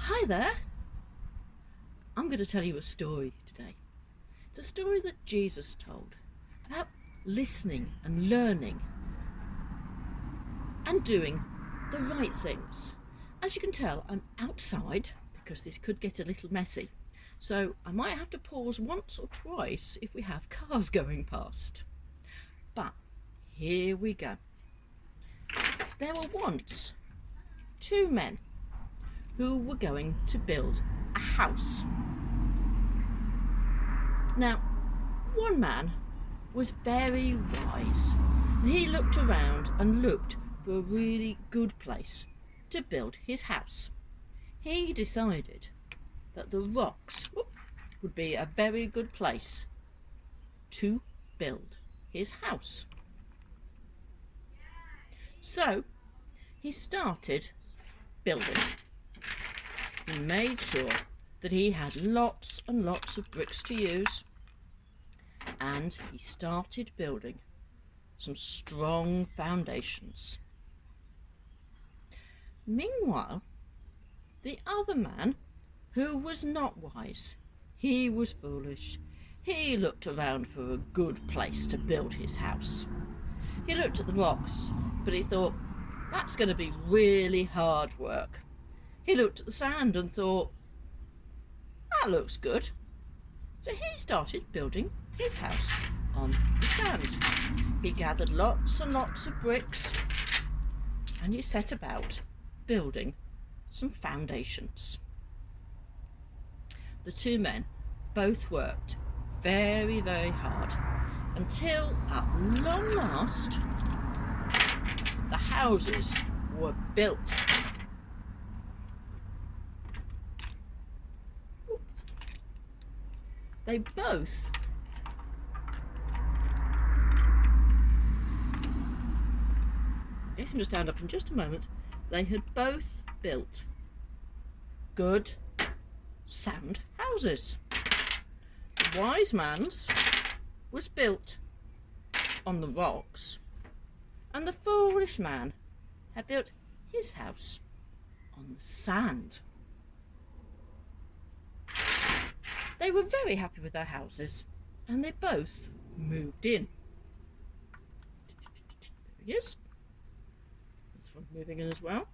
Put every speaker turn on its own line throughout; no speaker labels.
Hi there. I'm going to tell you a story today. It's a story that Jesus told about listening and learning and doing the right things. As you can tell, I'm outside because this could get a little messy. So I might have to pause once or twice if we have cars going past. But here we go. There were once two men who were going to build a house. Now, one man was very wise. He looked around and looked for a really good place to build his house. He decided that the rocks would be a very good place to build his house. So he started building. He made sure that he had lots and lots of bricks to use, and he started building some strong foundations. Meanwhile, the other man, who was not wise, he was foolish. He looked around for a good place to build his house. He looked at the rocks, but he thought, that's going to be really hard work. He looked at the sand and thought, that looks good. So he started building his house on the sand. He gathered lots and lots of bricks and he set about building some foundations. The two men both worked very, very hard until at long last the houses were built. Oops. They both get him to stand up in just a moment. They had both built good, sound houses. The wise man's was built on the rocks, and the foolish man had built his house on the sand. They were very happy with their houses, and they both moved in. There he is. This one's moving in as well.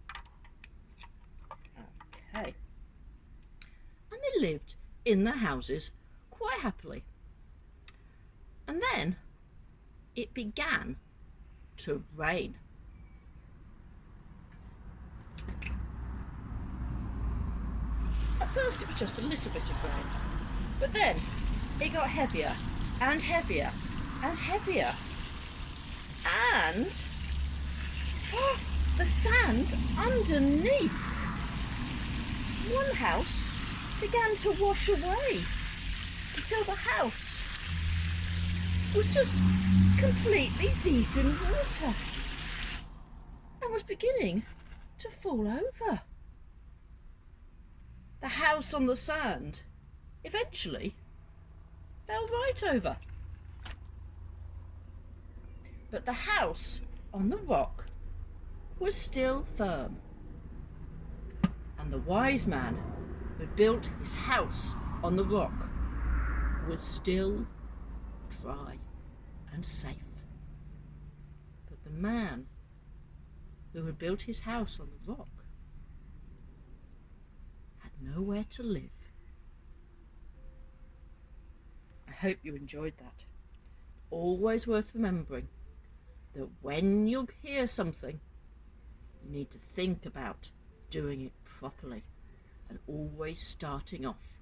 Okay. And they lived in their houses quite happily. And then it began to rain. At first it was just a little bit of rain, but then it got heavier and heavier and heavier, and the sand underneath one house began to wash away until the house was just completely deep in water and was beginning to fall over. The house on the sand eventually fell right over. But the house on the rock was still firm. And the wise man who built his house on the rock was still dry and safe. But the man who had built his house on the rock had nowhere to live. I hope you enjoyed that. Always worth remembering that when you hear something, you need to think about doing it properly and always starting off